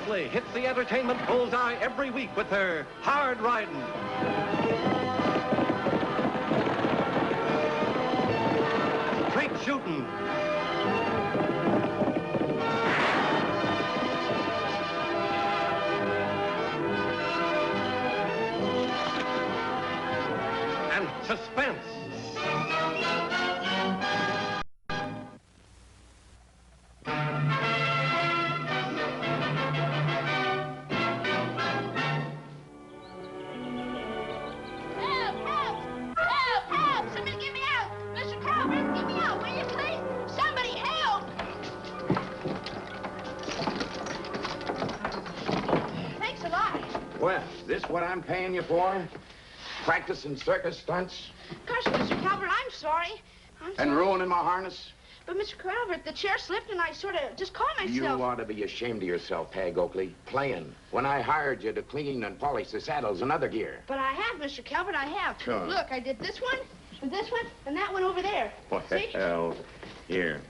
Oakley hits the entertainment bullseye every week with her hard riding. Straight shooting. And suspense. Well, is this what I'm paying you for? Practicing circus stunts? Gosh, Mr. Calvert, I'm sorry. And ruining my harness? But, Mr. Calvert, the chair slipped and I sort of just caught myself. You ought to be ashamed of yourself, Tagg Oakley. Playing. When I hired you to clean and polish the saddles and other gear. But I have, Mr. Calvert, I have. Sure. Look, I did this one, and that one over there. Well, here.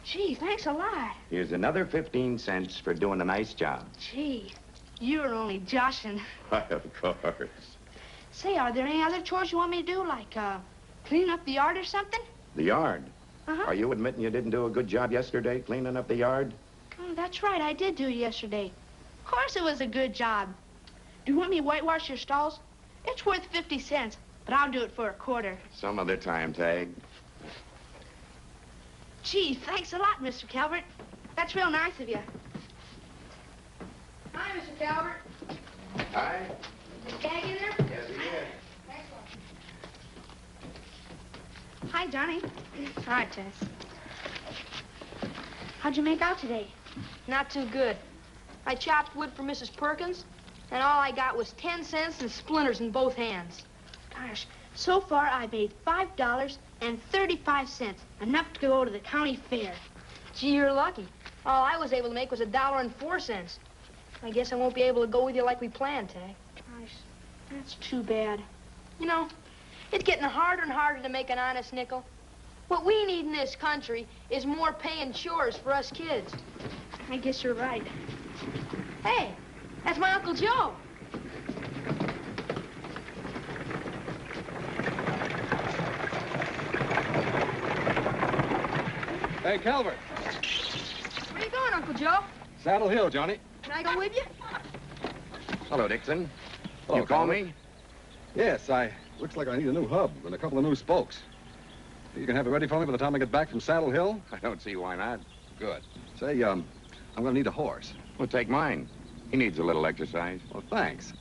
Gee, thanks a lot. Here's another 15 cents for doing a nice job. Gee, you're only joshing. Why, of course. Say, are there any other chores you want me to do, like clean up the yard or something? The yard? Uh-huh. Are you admitting you didn't do a good job yesterday cleaning up the yard? Oh, that's right, I did do it yesterday. Of course it was a good job. Do you want me to whitewash your stalls? It's worth 50 cents, but I'll do it for a quarter. Some other time, Tagg. Gee, thanks a lot, Mr. Calvert. That's real nice of you. Hi, Mr. Calvert. Hi. Is Tagg in there? Yes, he is. Thanks a lot. Hi, Johnny. Hi, Tess. How'd you make out today? Not too good. I chopped wood for Mrs. Perkins, and all I got was 10 cents and splinters in both hands. Gosh, so far I made $5.35, enough to go to the county fair. Gee, you're lucky. All I was able to make was $1.04. I guess I won't be able to go with you like we planned, Tagg. Gosh, that's too bad. You know, it's getting harder and harder to make an honest nickel. What we need in this country is more paying chores for us kids. I guess you're right. Hey, that's my Uncle Joe. Hey, Calvert. Where you going, Uncle Joe? Saddle Hill, Johnny. Can I go with you? Hello, Dixon. Hello, You call Calvert. me? Yes, looks like I need a new hub and a couple of new spokes. You can have it ready for me by the time I get back from Saddle Hill? I don't see why not. Good. Say, I'm gonna need a horse. Well, take mine. He needs a little exercise. Well, thanks.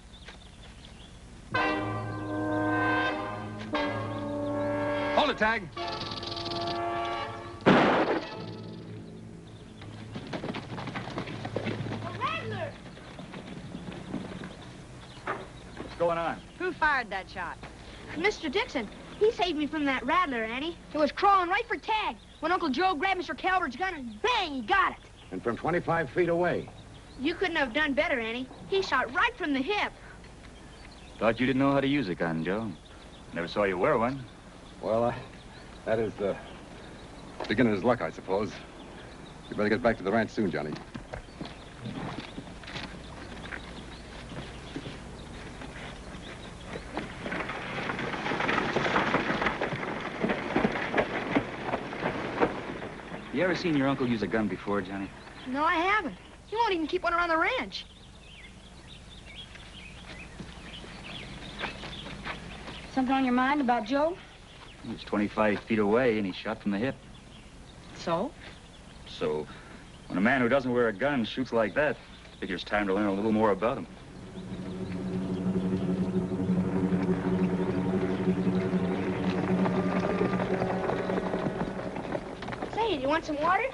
Hold it, Tagg. What's going on? Who fired that shot? Mr. Dixon, he saved me from that rattler, Annie. It was crawling right for Tagg when Uncle Joe grabbed Mr. Calvert's gun and bang, he got it. And from 25 feet away. You couldn't have done better, Annie. He shot right from the hip. Thought you didn't know how to use a gun, Joe. Never saw you wear one. Well, that is the beginner's luck, I suppose. You better get back to the ranch soon, Johnny. You ever seen your uncle use a gun before, Johnny? No, I haven't. He won't even keep one around the ranch. Something on your mind about Joe? He was 25 feet away, and he shot from the hip. So? So, when a man who doesn't wear a gun shoots like that, figures time to learn a little more about him. Say, do you want some water?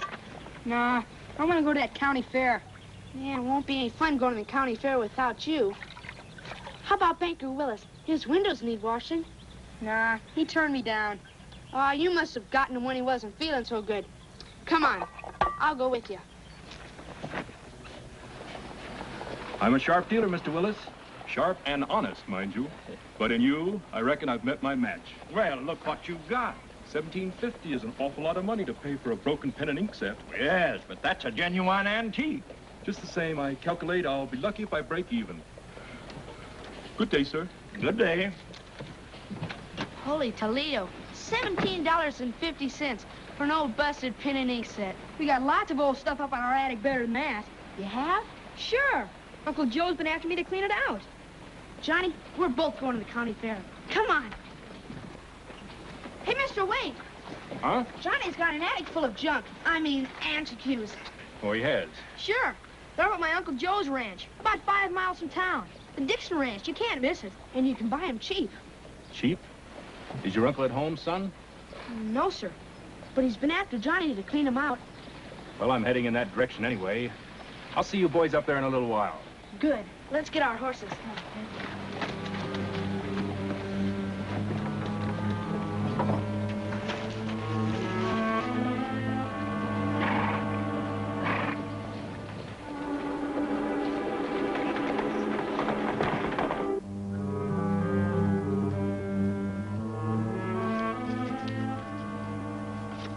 Nah, I want to go to that county fair. Yeah, it won't be any fun going to the county fair without you. How about Banker Willis? His windows need washing. Nah, he turned me down. Oh, you must have gotten him when he wasn't feeling so good. Come on, I'll go with you. I'm a sharp dealer, Mr. Willis. Sharp and honest, mind you. But in you, I reckon I've met my match. Well, look what you've got. $17.50 is an awful lot of money to pay for a broken pen and ink set. Yes, but that's a genuine antique. Just the same, I calculate I'll be lucky if I break even. Good day, sir. Good day. Holy Toledo, $17.50 for an old busted pen and ink set. We got lots of old stuff up on our attic better than that. You have? Sure. Uncle Joe's been after me to clean it out. Johnny, we're both going to the county fair. Come on. Hey, Mr. Wade. Huh? Johnny's got an attic full of junk. I mean, antiques. Oh, he has. Sure. They're up at my Uncle Joe's ranch, about 5 miles from town. The Dixon Ranch. You can't miss it. And you can buy them cheap. Cheap? Is your uncle at home, son? No, sir. But he's been after Johnny to clean them out. Well, I'm heading in that direction anyway. I'll see you boys up there in a little while. Good. Let's get our horses.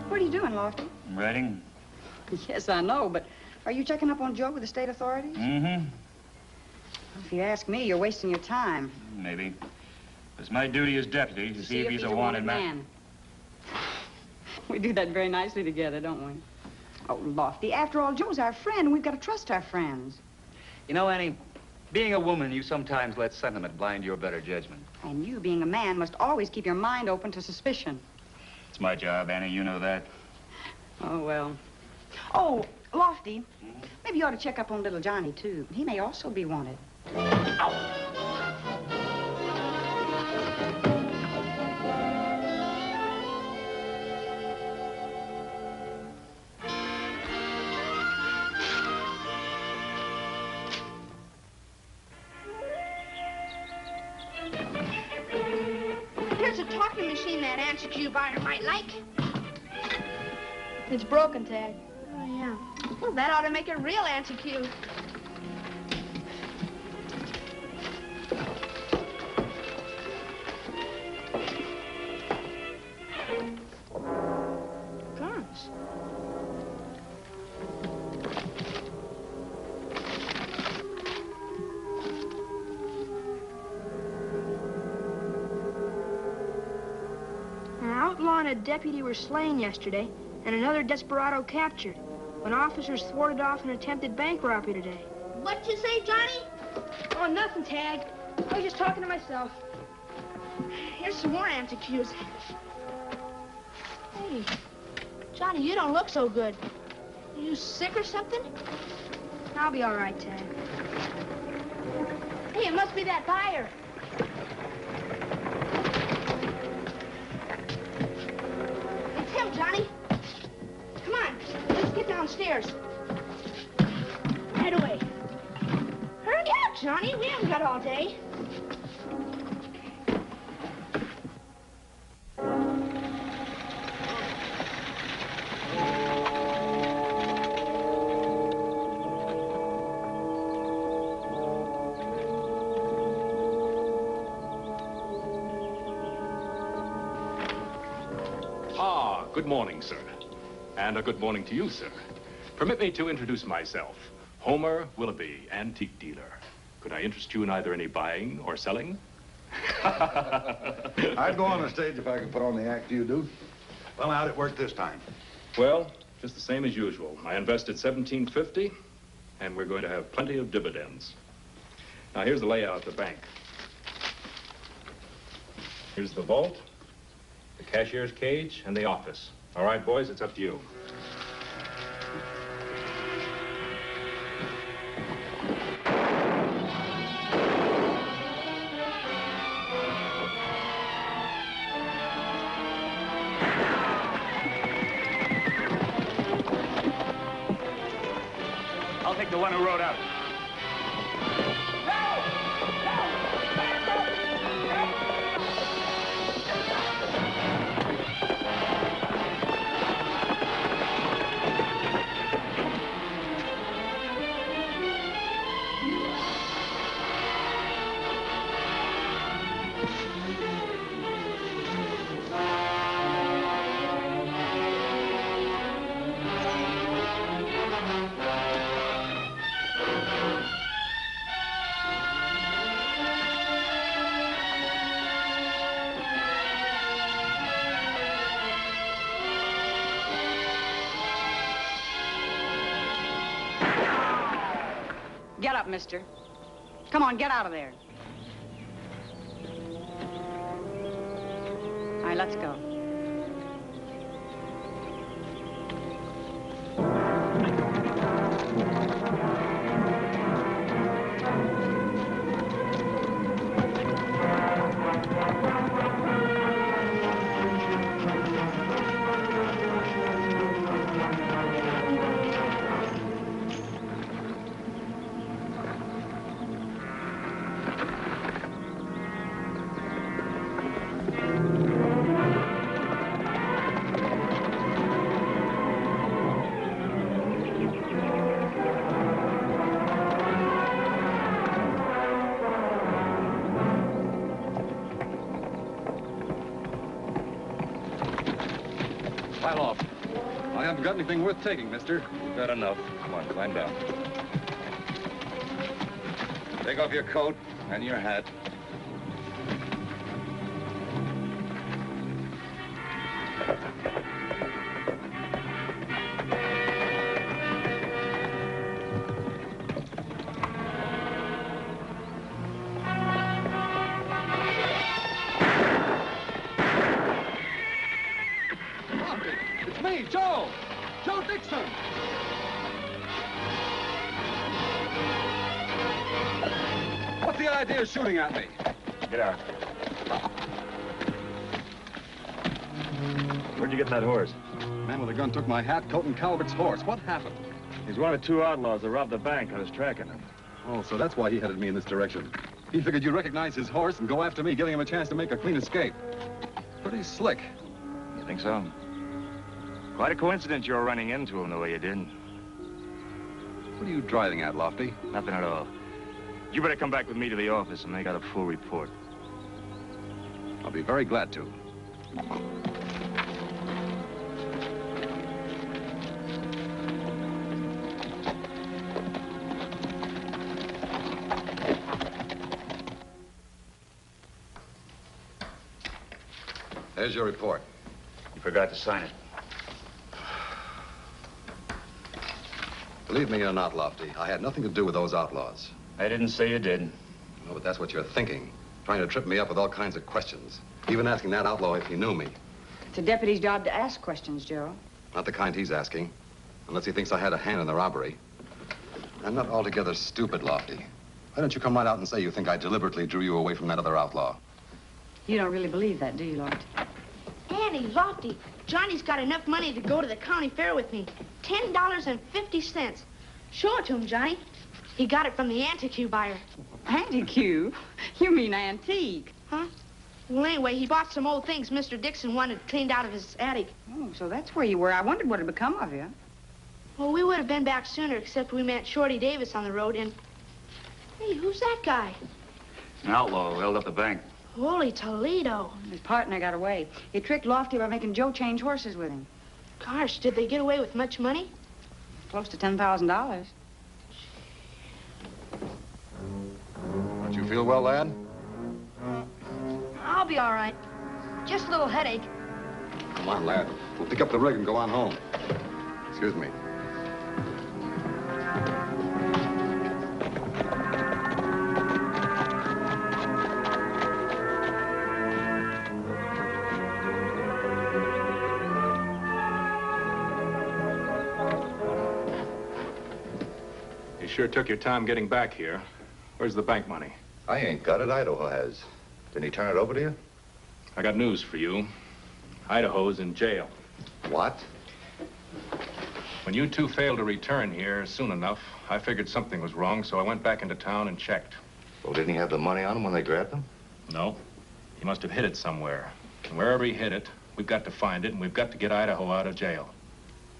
What are you doing, Lauter? I'm writing. Yes, I know, but are you checking up on Joe with the state authorities? Mm-hmm. If you ask me, you're wasting your time. Maybe. It's my duty as deputy to see if he's a wanted man. We do that very nicely together, don't we? Oh, Lofty, after all, Joe's our friend, and we've got to trust our friends. You know, Annie, being a woman, you sometimes let sentiment blind your better judgment. And you, being a man, must always keep your mind open to suspicion. It's my job, Annie. You know that. Oh, well. Oh, Lofty, maybe you ought to check up on little Johnny, too. He may also be wanted. Here's a talking machine that antique buyer might like. It's broken, Tagg. Oh, yeah. Well, that ought to make it real antique. Guns. An outlaw and a deputy were slain yesterday, and another desperado captured, when officers thwarted off an attempted bank robbery today. What'd you say, Johnny? Oh, nothing, Tagg. I was just talking to myself. Here's some more antiques. Hey, Johnny, you don't look so good. You sick or something? I'll be all right, Tagg. Hey, it must be that buyer. It's him, Johnny. Come on, let's get downstairs. Right away. Hurry up, Johnny. We haven't got all day. Good morning, sir. And a good morning to you, sir. Permit me to introduce myself. Homer Willoughby, antique dealer. Could I interest you in either any buying or selling? I'd go on the stage if I could put on the act you do. Well, how'd it work this time? Well, just the same as usual. I invested $17.50, and we're going to have plenty of dividends. Now, here's the layout of the bank. Here's the vault, the cashier's cage, and the office. All right, boys, it's up to you. I'll take the one who rode out. Get up, mister. Come on, get out of there. All right, let's go. I haven't got anything worth taking, mister. You've got enough. Come on, climb down. Take off your coat and your hat. Shooting at me. Get out. Where'd you get that horse? Man with a gun took my hat, coat, and Calvert's horse. What happened? He's one of the two outlaws that robbed the bank. I was tracking him. Oh, so that's why he headed me in this direction. He figured you'd recognize his horse and go after me, giving him a chance to make a clean escape. Pretty slick. You think so? Quite a coincidence you're running into him the way you did. What are you driving at, Lofty? Nothing at all. You better come back with me to the office and make out a full report. I'll be very glad to. There's your report. You forgot to sign it. Believe me or not, Lofty, I had nothing to do with those outlaws. I didn't say you did. No, but that's what you're thinking. Trying to trip me up with all kinds of questions. Even asking that outlaw if he knew me. It's a deputy's job to ask questions, Joe. Not the kind he's asking. Unless he thinks I had a hand in the robbery. I'm not altogether stupid, Lofty. Why don't you come right out and say you think I deliberately drew you away from that other outlaw? You don't really believe that, do you, Lauter? Annie, Lofty, Johnny's got enough money to go to the county fair with me. $10.50. Show it to him, Johnny. He got it from the antique buyer. Antique? You mean antique? Huh? Well, anyway, he bought some old things Mr. Dixon wanted cleaned out of his attic. Oh, so that's where you were. I wondered what had become of you. Well, we would have been back sooner, except we met Shorty Davis on the road, and... Hey, who's that guy? An outlaw who held up the bank. Holy Toledo. His partner got away. He tricked Lofty by making Joe change horses with him. Gosh, did they get away with much money? Close to $10,000. Don't you feel well, lad? I'll be all right. Just a little headache. Come on, lad. We'll pick up the rig and go on home. Excuse me. You sure took your time getting back here. Where's the bank money? I ain't got it. Idaho has. Didn't he turn it over to you? I got news for you. Idaho's in jail. What? When you two failed to return here soon enough, I figured something was wrong, so I went back into town and checked. Well, didn't he have the money on him when they grabbed him? No. He must have hid it somewhere. And wherever he hid it, we've got to find it, and we've got to get Idaho out of jail.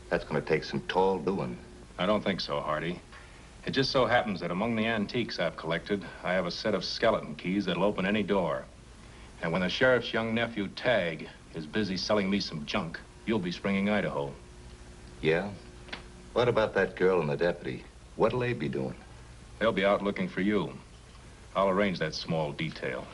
That's going to take some tall doing. I don't think so, Hardy. It just so happens that among the antiques I've collected, I have a set of skeleton keys that'll open any door. And when the sheriff's young nephew, Tagg, is busy selling me some junk, you'll be springing Idaho. Yeah? What about that girl and the deputy? What'll they be doing? They'll be out looking for you. I'll arrange that small detail.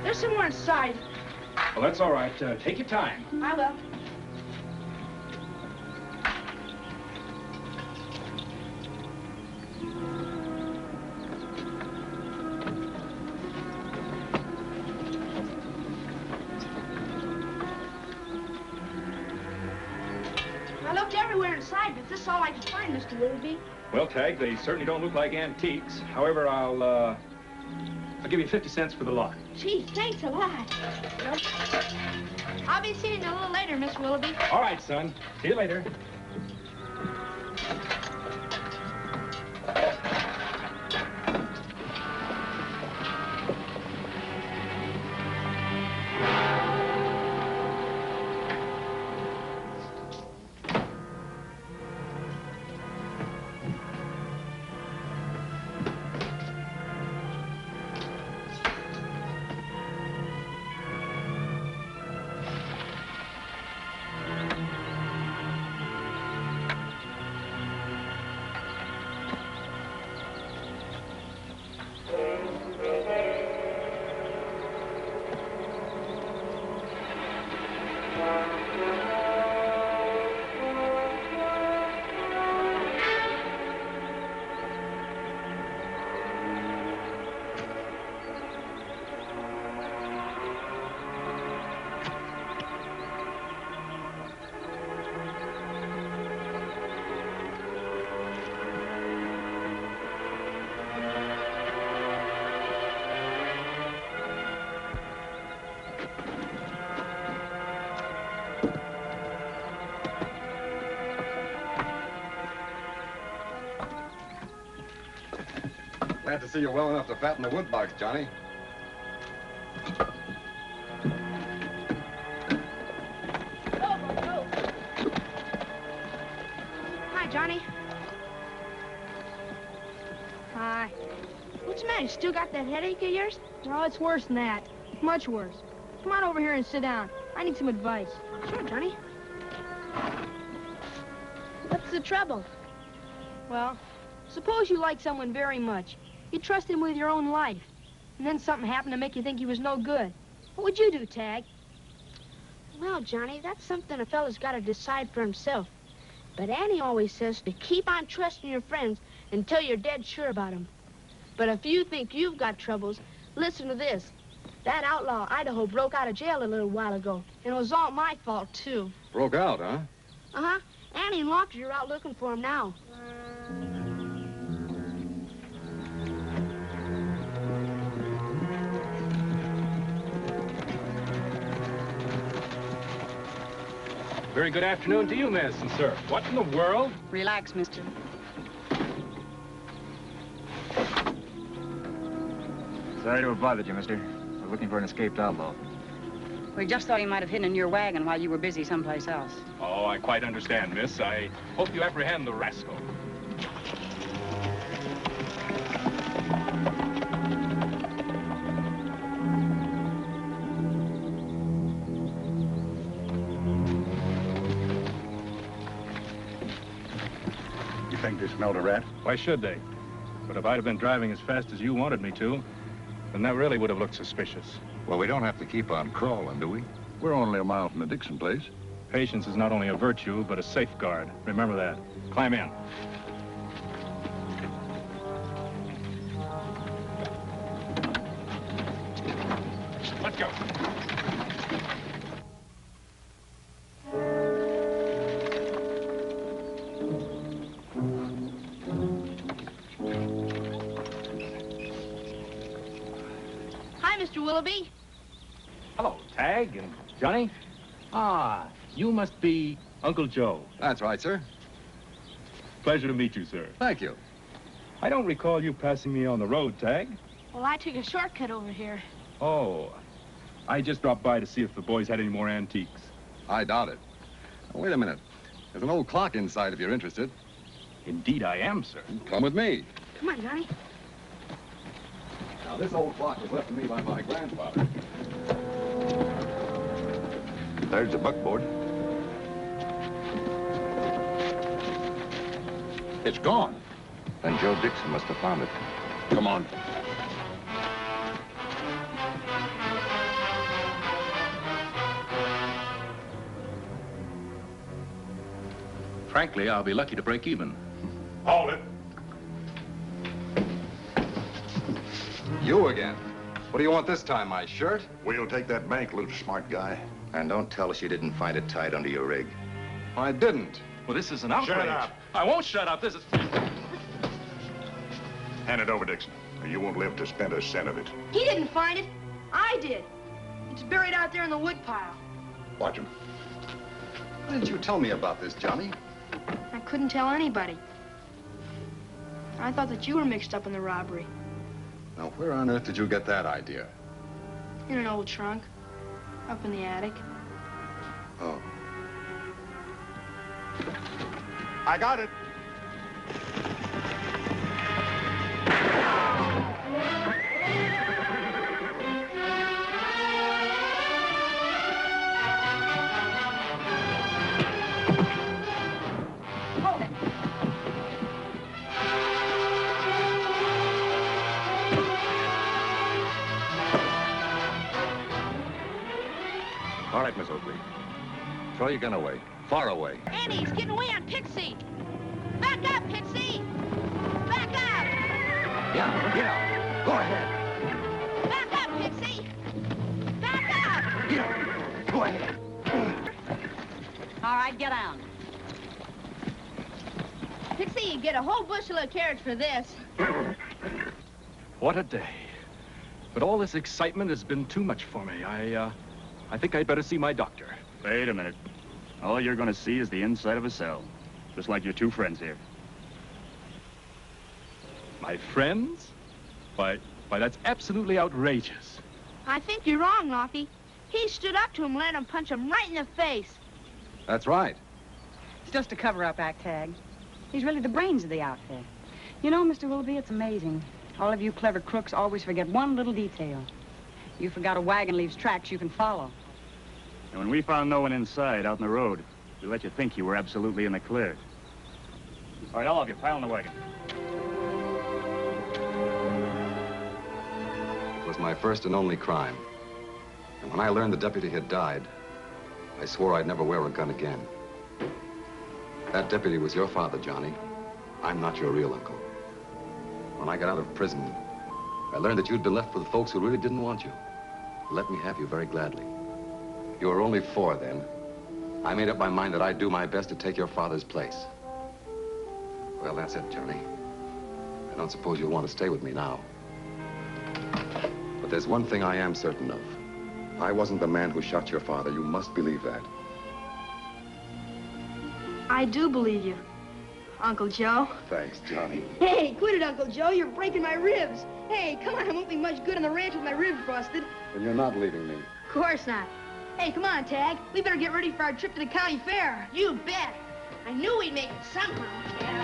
There's somewhere inside. Well, that's all right. Take your time. I will. I looked everywhere inside, but this is all I could find, Mr. Willoughby. Well, Tagg, they certainly don't look like antiques. However, I'll give you 50 cents for the lot. Gee, thanks a lot. I'll be seeing you a little later, Miss Willoughby. All right, son. See you later. Glad to see you well enough to fatten the wood box, Johnny. Hi, Johnny. Hi. What's the matter? You still got that headache of yours? No, it's worse than that. Much worse. Come on over here and sit down. I need some advice. Sure, Johnny. What's the trouble? Well, suppose you like someone very much. You trust him with your own life. And then something happened to make you think he was no good. What would you do, Tagg? Well, Johnny, that's something a fella's got to decide for himself. But Annie always says to keep on trusting your friends until you're dead sure about them. But if you think you've got troubles, listen to this. That outlaw Idaho broke out of jail a little while ago, and it was all my fault, too. Broke out, huh? Uh-huh. Annie and Lauter are out looking for him now. Very good afternoon to you, miss and sir. What in the world? Relax, mister. Sorry to have bothered you, mister. We're looking for an escaped outlaw. We just thought he might have hidden in your wagon while you were busy someplace else. Oh, I quite understand, miss. I hope you apprehend the rascal. Think they smelled a rat? Why should they? But if I'd have been driving as fast as you wanted me to, then that really would have looked suspicious. Well, we don't have to keep on crawling, do we? We're only a mile from the Dixon place. Patience is not only a virtue, but a safeguard. Remember that. Climb in. Let's go. Mr. Willoughby. Hello, Tagg and Johnny. Ah, you must be Uncle Joe. That's right, sir. Pleasure to meet you, sir. Thank you. I don't recall you passing me on the road, Tagg. Well, I took a shortcut over here. Oh, I just dropped by to see if the boys had any more antiques. I doubt it. Now, wait a minute. There's an old clock inside if you're interested. Indeed I am, sir. Come with me. Come on, Johnny. Now, this old clock was left to me by my grandfather. There's the buckboard. It's gone. Then Joe Dixon must have found it. Come on. Frankly, I'll be lucky to break even. Hold it. You again? What do you want this time, my shirt? We'll take that bank, little smart guy. And don't tell us you didn't find it tied under your rig. I didn't. Well, this is an outrage. Shut up. I won't shut up. This is... Hand it over, Dixon, or you won't live to spend a cent of it. He didn't find it. I did. It's buried out there in the wood pile. Watch him. Why didn't you tell me about this, Johnny? I couldn't tell anybody. I thought that you were mixed up in the robbery. Now, where on earth did you get that idea? In an old trunk. Up in the attic. Oh. I got it. Hold it. All right, Miss Oakley. Throw your gun away. Far away. Annie, he's getting away on Pixie. Back up, Pixie. Back up. Yeah. Go ahead. Back up, Pixie. Back up. Yeah. Go ahead. All right, get down. Pixie, you get a whole bushel of carrots for this. What a day. But all this excitement has been too much for me. I think I'd better see my doctor. Wait a minute. All you're going to see is the inside of a cell. Just like your two friends here. My friends? Why, that's absolutely outrageous. I think you're wrong, Lofty. He stood up to him and let him punch him right in the face. That's right. It's just a cover-up act, Tagg. He's really the brains of the outfit. You know, Mr. Willoughby, it's amazing. All of you clever crooks always forget one little detail. You forgot a wagon leaves tracks you can follow. And when we found no one inside, out in the road, we let you think you were absolutely in the clear. All right, all of you, pile in the wagon. It was my first and only crime. And when I learned the deputy had died, I swore I'd never wear a gun again. That deputy was your father, Johnny. I'm not your real uncle. When I got out of prison, I learned that you'd been left with folks who really didn't want you. Let me have you very gladly. You were only 4 then. I made up my mind that I'd do my best to take your father's place. Well, that's it, Johnny. I don't suppose you'll want to stay with me now. But there's one thing I am certain of. I wasn't the man who shot your father. You must believe that. I do believe you, Uncle Joe. Thanks, Johnny. Hey, quit it, Uncle Joe. You're breaking my ribs. Hey, come on. I won't be much good on the ranch with my ribs busted. Then you're not leaving me. Of course not. Hey, come on, Tagg. We better get ready for our trip to the county fair. You bet. I knew we'd make it somehow.